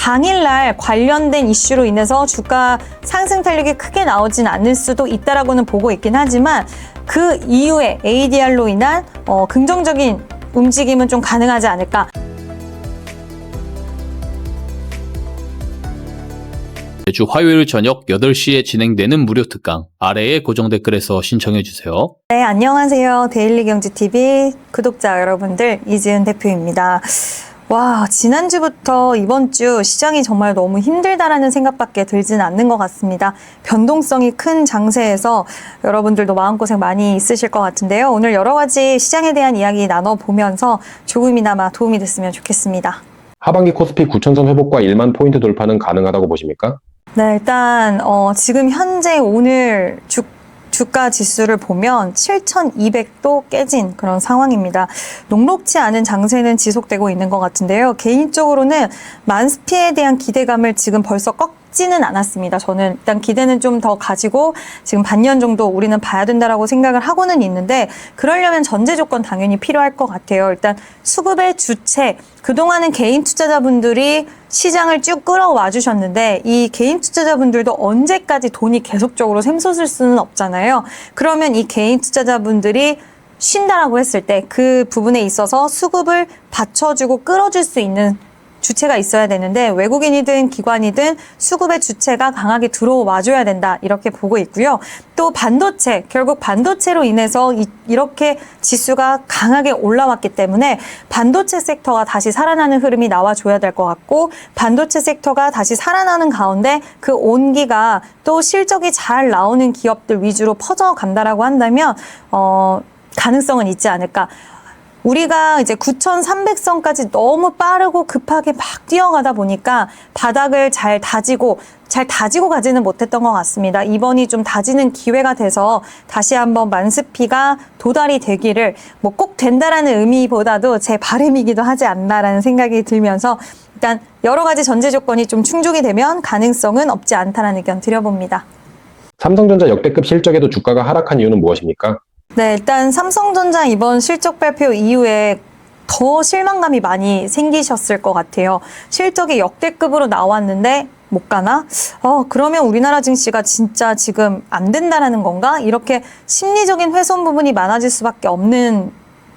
당일날 관련된 이슈로 인해서 주가 상승 탄력이 크게 나오진 않을 수도 있다라고는 보고 있긴 하지만 그 이후에 ADR로 인한 긍정적인 움직임은 좀 가능하지 않을까. 매주 화요일 저녁 8시에 진행되는 무료 특강 아래의 고정 댓글에서 신청해 주세요. 네, 안녕하세요. 데일리경제TV 구독자 여러분들, 이지은 대표입니다. 와, 지난주부터 이번 주 시장이 정말 너무 힘들다라는 생각밖에 들진 않는 것 같습니다. 변동성이 큰 장세에서 여러분들도 마음고생 많이 있으실 것 같은데요. 오늘 여러 가지 시장에 대한 이야기 나눠보면서 조금이나마 도움이 됐으면 좋겠습니다. 하반기 코스피 9,000선 회복과 1만 포인트 돌파는 가능하다고 보십니까? 네, 일단 지금 현재 오늘 주가 지수를 보면 7,200도 깨진 그런 상황입니다. 녹록지 않은 장세는 지속되고 있는 것 같은데요. 개인적으로는 만스피에 대한 기대감을 지금 벌써 꺾지는 않았습니다. 저는 일단 기대는 좀 더 가지고 지금 반년 정도 우리는 봐야 된다라고 생각을 하고는 있는데, 그러려면 전제 조건 당연히 필요할 것 같아요. 일단 수급의 주체, 그동안은 개인 투자자분들이 시장을 쭉 끌어와 주셨는데 이 개인 투자자분들도 언제까지 돈이 계속적으로 샘솟을 수는 없잖아요. 그러면 이 개인 투자자분들이 쉰다라고 했을 때 그 부분에 있어서 수급을 받쳐주고 끌어줄 수 있는 주체가 있어야 되는데, 외국인이든 기관이든 수급의 주체가 강하게 들어와줘야 된다, 이렇게 보고 있고요. 또 반도체, 결국 반도체로 인해서 이렇게 지수가 강하게 올라왔기 때문에 반도체 섹터가 다시 살아나는 흐름이 나와줘야 될 것 같고, 반도체 섹터가 다시 살아나는 가운데 그 온기가 또 실적이 잘 나오는 기업들 위주로 퍼져간다라고 한다면 가능성은 있지 않을까. 우리가 이제 9,300선까지 너무 빠르고 급하게 막 뛰어가다 보니까 바닥을 잘 다지고 가지는 못했던 것 같습니다. 이번이 좀 다지는 기회가 돼서 다시 한번 만스피가 도달이 되기를, 뭐 꼭 된다라는 의미보다도 제 바람이기도 하지 않나라는 생각이 들면서 일단 여러 가지 전제 조건이 좀 충족이 되면 가능성은 없지 않다라는 의견 드려봅니다. 삼성전자 역대급 실적에도 주가가 하락한 이유는 무엇입니까? 네, 일단 삼성전자 이번 실적 발표 이후에 더 실망감이 많이 생기셨을 것 같아요. 실적이 역대급으로 나왔는데 못 가나? 그러면 우리나라 증시가 진짜 지금 안 된다라는 건가? 이렇게 심리적인 훼손 부분이 많아질 수밖에 없는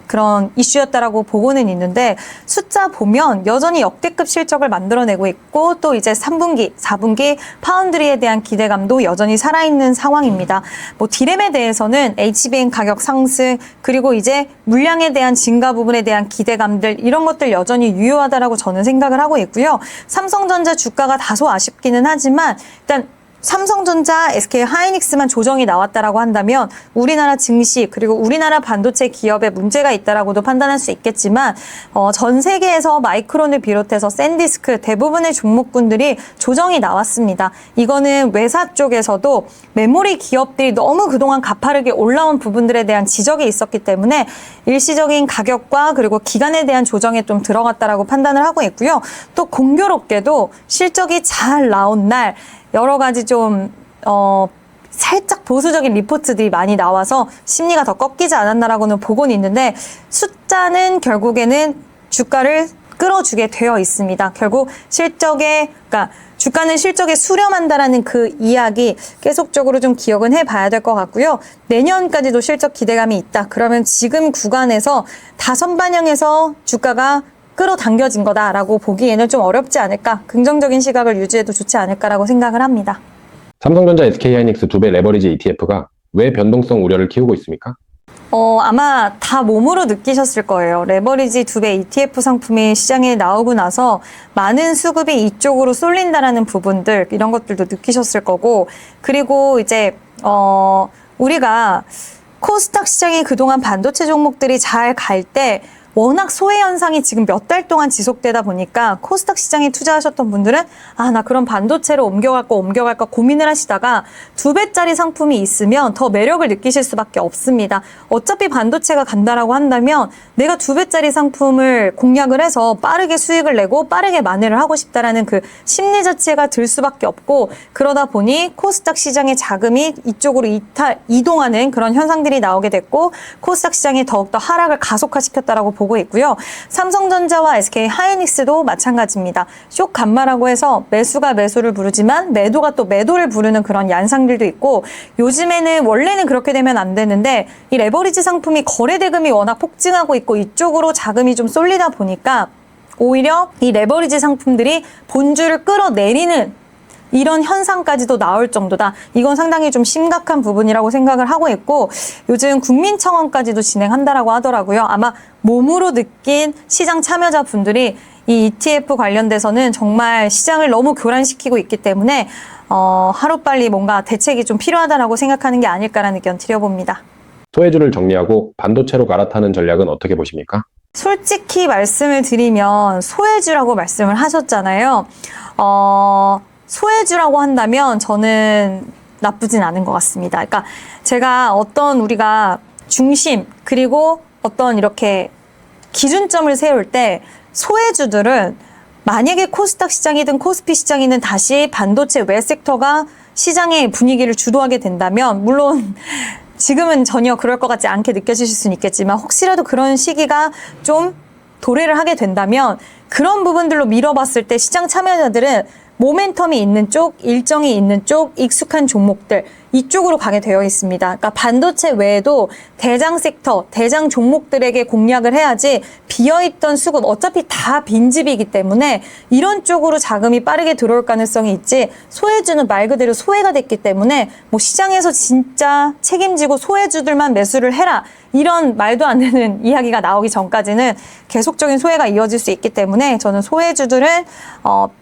그런 이슈였다라고 보고는 있는데, 숫자 보면 여전히 역대급 실적을 만들어내고 있고, 또 이제 3분기, 4분기 파운드리에 대한 기대감도 여전히 살아있는 상황입니다. 뭐 디램에 대해서는 HBM 가격 상승, 그리고 이제 물량에 대한 증가 부분에 대한 기대감들, 이런 것들 여전히 유효하다라고 저는 생각을 하고 있고요. 삼성전자 주가가 다소 아쉽기는 하지만 일단 삼성전자, SK하이닉스만 조정이 나왔다라고 한다면 우리나라 증시, 그리고 우리나라 반도체 기업에 문제가 있다라고도 판단할 수 있겠지만, 전 세계에서 마이크론을 비롯해서 샌디스크 대부분의 종목군들이 조정이 나왔습니다. 이거는 외사 쪽에서도 메모리 기업들이 너무 그동안 가파르게 올라온 부분들에 대한 지적이 있었기 때문에 일시적인 가격과 그리고 기간에 대한 조정에 좀 들어갔다라고 판단을 하고 있고요. 또 공교롭게도 실적이 잘 나온 날 여러 가지 좀 살짝 보수적인 리포트들이 많이 나와서 심리가 더 꺾이지 않았나라고는 보고는 있는데, 숫자는 결국에는 주가를 끌어주게 되어 있습니다. 결국 그러니까 주가는 실적에 수렴한다라는 그 이야기 계속적으로 좀 기억은 해봐야 될 것 같고요. 내년까지도 실적 기대감이 있다. 그러면 지금 구간에서 다선반영해서 주가가 끌어당겨진 거다라고 보기에는 좀 어렵지 않을까, 긍정적인 시각을 유지해도 좋지 않을까라고 생각을 합니다. 삼성전자, SK하이닉스 두 배 레버리지 ETF가 왜 변동성 우려를 키우고 있습니까? 아마 다 몸으로 느끼셨을 거예요. 레버리지 두 배 ETF 상품이 시장에 나오고 나서 많은 수급이 이쪽으로 쏠린다라는 부분들, 이런 것들도 느끼셨을 거고, 그리고 이제 우리가 코스닥 시장이 그동안 반도체 종목들이 잘 갈 때 워낙 소외 현상이 지금 몇 달 동안 지속되다 보니까 코스닥 시장에 투자하셨던 분들은 나 그럼 반도체로 옮겨갈까 고민을 하시다가 2배짜리 상품이 있으면 더 매력을 느끼실 수밖에 없습니다. 어차피 반도체가 간다라고 한다면 내가 2배짜리 상품을 공략을 해서 빠르게 수익을 내고 빠르게 만회를 하고 싶다라는 그 심리 자체가 들 수밖에 없고, 그러다 보니 코스닥 시장의 자금이 이쪽으로 이동하는 그런 현상들이 나오게 됐고 코스닥 시장이 더욱더 하락을 가속화시켰다라고 보고 있고요. 삼성전자와 SK 하이닉스도 마찬가지입니다. 쇼 감마라고 해서 매수가 매수를 부르지만 매도가 또 매도를 부르는 그런 양상들도 있고, 요즘에는 원래는 그렇게 되면 안 되는데 이 레버리지 상품이 거래 대금이 워낙 폭증하고 있고 이쪽으로 자금이 좀 쏠리다 보니까 오히려 이 레버리지 상품들이 본주를 끌어내리는 이런 현상까지도 나올 정도다. 이건 상당히 좀 심각한 부분이라고 생각을 하고 있고, 요즘 국민청원까지도 진행한다라고 하더라고요. 아마 몸으로 느낀 시장 참여자분들이 이 ETF 관련돼서는 정말 시장을 너무 교란시키고 있기 때문에 하루빨리 뭔가 대책이 좀 필요하다라고 생각하는 게 아닐까라는 의견 드려봅니다. 소외주를 정리하고 반도체로 갈아타는 전략은 어떻게 보십니까? 솔직히 말씀을 드리면 소외주라고 말씀을 하셨잖아요. 소외주라고 한다면 저는 나쁘진 않은 것 같습니다. 그러니까 제가 어떤 우리가 중심 그리고 어떤 이렇게 기준점을 세울 때 소외주들은 만약에 코스닥 시장이든 코스피 시장이든 다시 반도체 외 섹터가 시장의 분위기를 주도하게 된다면, 물론 지금은 전혀 그럴 것 같지 않게 느껴지실 수는 있겠지만 혹시라도 그런 시기가 좀 도래를 하게 된다면 그런 부분들로 밀어봤을 때 시장 참여자들은 모멘텀이 있는 쪽, 일정이 있는 쪽, 익숙한 종목들 이쪽으로 가게 되어 있습니다. 그러니까 반도체 외에도 대장 섹터, 대장 종목들에게 공략을 해야지 비어있던 수급 어차피 다 빈집이기 때문에 이런 쪽으로 자금이 빠르게 들어올 가능성이 있지, 소외주는 말 그대로 소외가 됐기 때문에 뭐 시장에서 진짜 책임지고 소외주들만 매수를 해라 이런 말도 안 되는 이야기가 나오기 전까지는 계속적인 소외가 이어질 수 있기 때문에 저는 소외주들은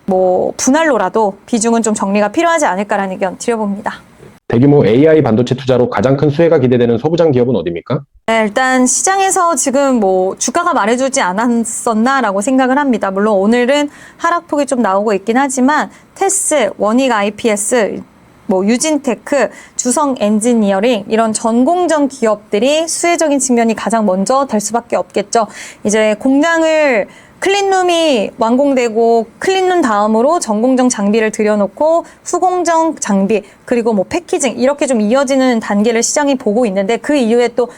뭐 분할로라도 비중은 좀 정리가 필요하지 않을까라는 의견 드려봅니다. 대규모 AI 반도체 투자로 가장 큰 수혜가 기대되는 소부장 기업은 어디입니까? 네, 일단 시장에서 지금 뭐 주가가 말해주지 않았었나라고 생각을 합니다. 물론 오늘은 하락폭이 좀 나오고 있긴 하지만 테스, 원익 IPS, 뭐 유진테크, 주성 엔지니어링 이런 전공정 기업들이 수혜적인 측면이 가장 먼저 될 수밖에 없겠죠. 이제 공장을 클린룸이 완공되고 클린룸 다음으로 전공정 장비를 들여놓고 후공정 장비 그리고 뭐 패키징 이렇게 좀 이어지는 단계를 시장이 보고 있는데, 그 이후에 또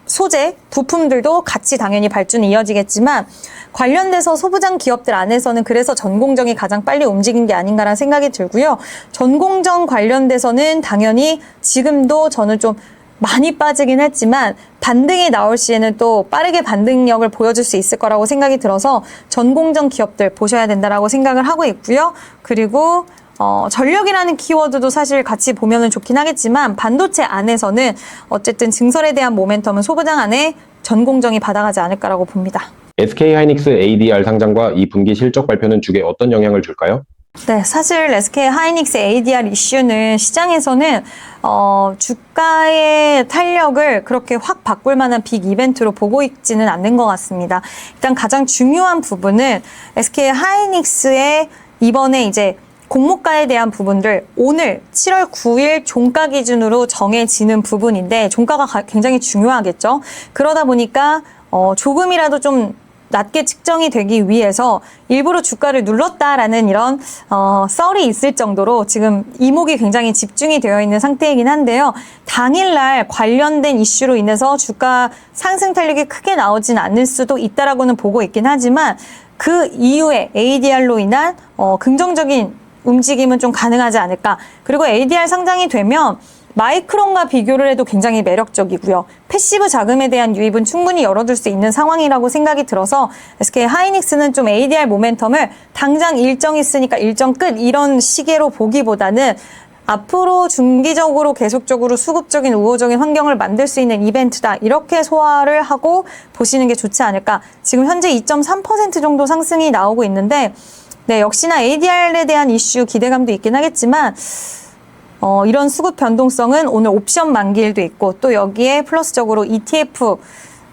소재, 부품들도 같이 당연히 발전이 이어지겠지만 관련돼서 소부장 기업들 안에서는 그래서 전공정이 가장 빨리 움직인 게 아닌가라는 생각이 들고요. 전공정 관련돼서는 당연히 지금도 저는 좀 많이 빠지긴 했지만 반등이 나올 시에는 또 빠르게 반등력을 보여줄 수 있을 거라고 생각이 들어서 전공정 기업들 보셔야 된다라고 생각을 하고 있고요. 그리고 전력이라는 키워드도 사실 같이 보면은 좋긴 하겠지만 반도체 안에서는 어쨌든 증설에 대한 모멘텀은 소부장 안에 전공정이 받아가지 않을까라고 봅니다. SK 하이닉스 ADR 상장과 이 분기 실적 발표는 주가에 어떤 영향을 줄까요? 네, 사실 SK 하이닉스 ADR 이슈는 시장에서는 주가의 탄력을 그렇게 확 바꿀 만한 빅 이벤트로 보고 있지는 않는 것 같습니다. 일단 가장 중요한 부분은 SK 하이닉스의 이번에 이제 공모가에 대한 부분들 오늘 7월 9일 종가 기준으로 정해지는 부분인데, 종가가 굉장히 중요하겠죠. 그러다 보니까 조금이라도 좀 낮게 측정이 되기 위해서 일부러 주가를 눌렀다라는 이런 썰이 있을 정도로 지금 이목이 굉장히 집중이 되어 있는 상태이긴 한데요. 당일날 관련된 이슈로 인해서 주가 상승 탄력이 크게 나오진 않을 수도 있다라고는 보고 있긴 하지만 그 이후에 ADR로 인한 긍정적인 움직임은 좀 가능하지 않을까. 그리고 ADR 상장이 되면 마이크론과 비교를 해도 굉장히 매력적이고요. 패시브 자금에 대한 유입은 충분히 열어둘 수 있는 상황이라고 생각이 들어서 SK 하이닉스는 좀 ADR 모멘텀을 당장 일정 있으니까 일정 끝 이런 시계로 보기보다는 앞으로 중기적으로 계속적으로 수급적인 우호적인 환경을 만들 수 있는 이벤트다. 이렇게 소화를 하고 보시는 게 좋지 않을까. 지금 현재 2.3% 정도 상승이 나오고 있는데, 네, 역시나 ADR에 대한 이슈 기대감도 있긴 하겠지만 이런 수급 변동성은 오늘 옵션 만기일도 있고 또 여기에 플러스적으로 ETF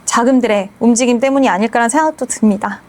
자금들의 움직임 때문이 아닐까라는 생각도 듭니다.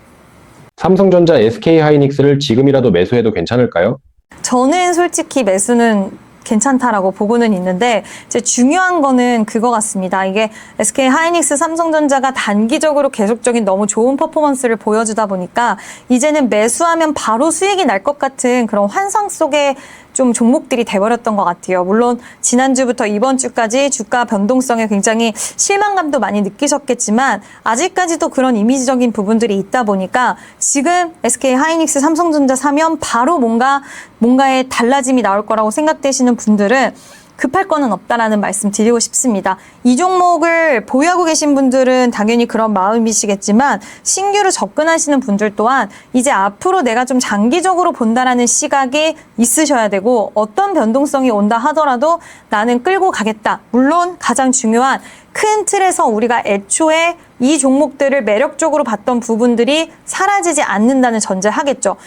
삼성전자 SK 하이닉스를 지금이라도 매수해도 괜찮을까요? 저는 솔직히 매수는 괜찮다라고 보고는 있는데 이제 중요한 거는 그거 같습니다. 이게 SK 하이닉스, 삼성전자가 단기적으로 계속적인 너무 좋은 퍼포먼스를 보여주다 보니까 이제는 매수하면 바로 수익이 날 것 같은 그런 환상 속에 좀 종목들이 돼버렸던 것 같아요. 물론 지난주부터 이번 주까지 주가 변동성에 굉장히 실망감도 많이 느끼셨겠지만 아직까지도 그런 이미지적인 부분들이 있다 보니까 지금 SK 하이닉스, 삼성전자 사면 바로 뭔가의 달라짐이 나올 거라고 생각되시는 분들은 급할 거는 없다라는 말씀 드리고 싶습니다. 이 종목을 보유하고 계신 분들은 당연히 그런 마음이시겠지만 신규로 접근하시는 분들 또한 이제 앞으로 내가 좀 장기적으로 본다라는 시각이 있으셔야 되고 어떤 변동성이 온다 하더라도 나는 끌고 가겠다. 물론 가장 중요한 큰 틀에서 우리가 애초에 이 종목들을 매력적으로 봤던 부분들이 사라지지 않는다는 전제하겠죠.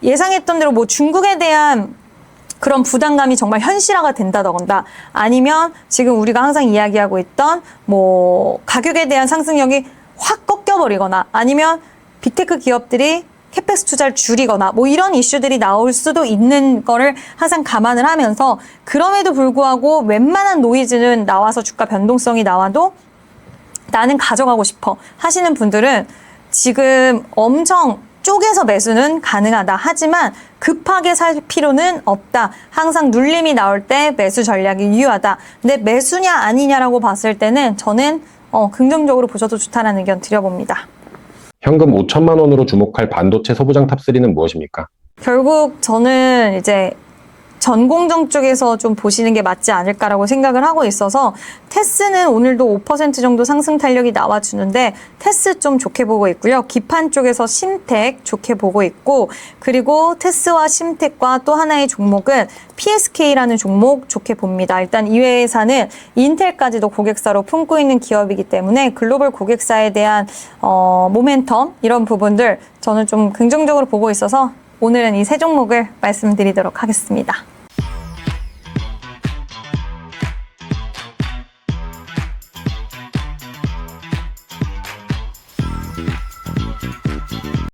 예상했던 대로 뭐 중국에 대한 그런 부담감이 정말 현실화가 된다던가 아니면 지금 우리가 항상 이야기하고 있던 뭐 가격에 대한 상승력이 확 꺾여버리거나 아니면 빅테크 기업들이 캐펙스 투자를 줄이거나 뭐 이런 이슈들이 나올 수도 있는 거를 항상 감안을 하면서 그럼에도 불구하고 웬만한 노이즈는 나와서 주가 변동성이 나와도 나는 가져가고 싶어 하시는 분들은 지금 엄청 쪼개서 매수는 가능하다. 하지만 급하게 살 필요는 없다. 항상 눌림이 나올 때 매수 전략이 유효하다. 근데 매수냐 아니냐라고 봤을 때는 저는 긍정적으로 보셔도 좋다는 의견 드려봅니다. 현금 5천만 원으로 주목할 반도체 소부장 탑3는 무엇입니까? 결국 저는 이제 전공정 쪽에서 좀 보시는 게 맞지 않을까라고 생각을 하고 있어서 테스는 오늘도 5% 정도 상승 탄력이 나와주는데 테스 좀 좋게 보고 있고요. 기판 쪽에서 심텍 좋게 보고 있고 그리고 테스와 심텍과 또 하나의 종목은 PSK라는 종목 좋게 봅니다. 일단 이 회사는 인텔까지도 고객사로 품고 있는 기업이기 때문에 글로벌 고객사에 대한 모멘텀 이런 부분들 저는 좀 긍정적으로 보고 있어서 오늘은 이 세 종목을 말씀드리도록 하겠습니다.